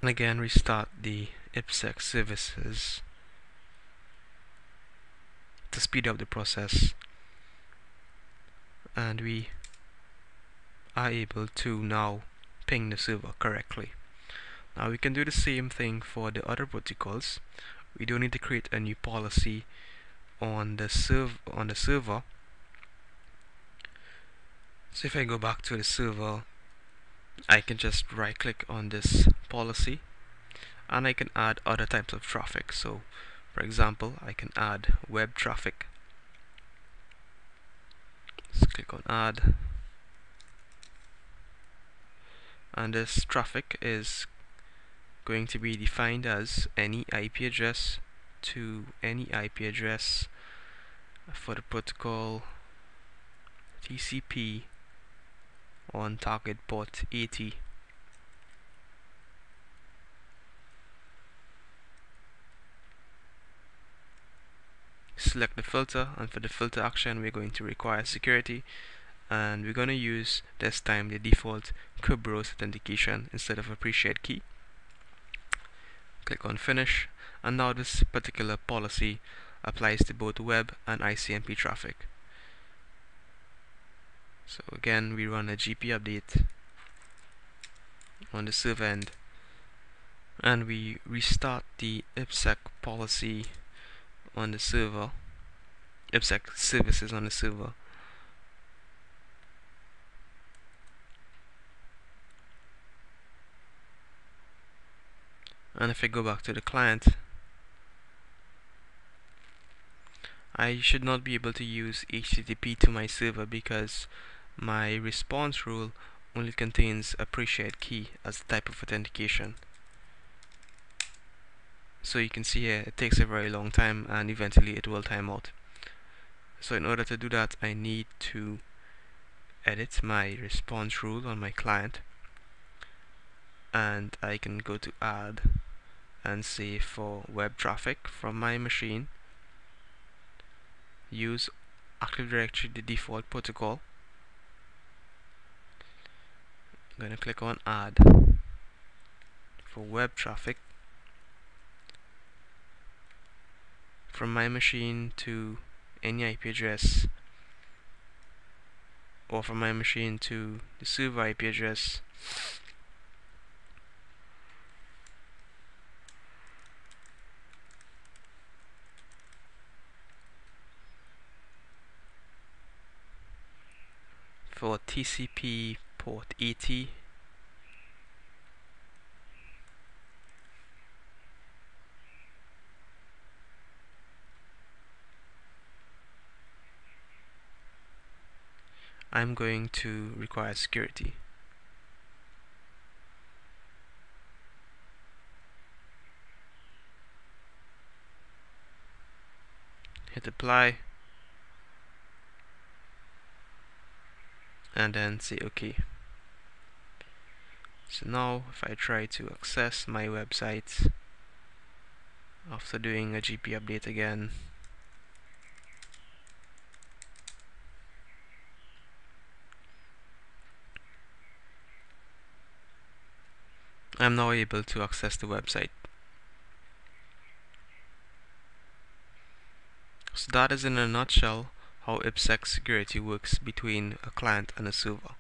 And again, restart the Ipsec services to speed up the process, and we are able to now ping the server correctly. Now we can do the same thing for the other protocols. We don't need to create a new policy on the server. So if I go back to the server, I can just right click on this policy and I can add other types of traffic. So for example, I can add web traffic. Just click on add, and this traffic is going to be defined as any IP address to any IP address for the protocol TCP on target port 80. Select the filter, and for the filter action we're going to require security, and we're going to use this time the default Kerberos authentication instead of appreciate key. Click on finish, and now this particular policy applies to both web and ICMP traffic. So again, we run a GP update on the server end, and we restart the Ipsec policy on the server, Ipsec services on the server. And if I go back to the client, I should not be able to use HTTP to my server because my response rule only contains appreciate key as a type of authentication. So you can see here it takes a very long time and eventually it will time out. So in order to do that, I need to edit my response rule on my client, and I can go to add and say for web traffic from my machine, use Active Directory the default protocol. I'm going to click on add. For web traffic from my machine to any IP address, or from my machine to the server IP address, for TCP port 80, I'm going to require security. Hit apply and then say OK. So now if I try to access my website after doing a GP update again, I'm now able to access the website. So that is in a nutshell how Ipsec security works between a client and a server.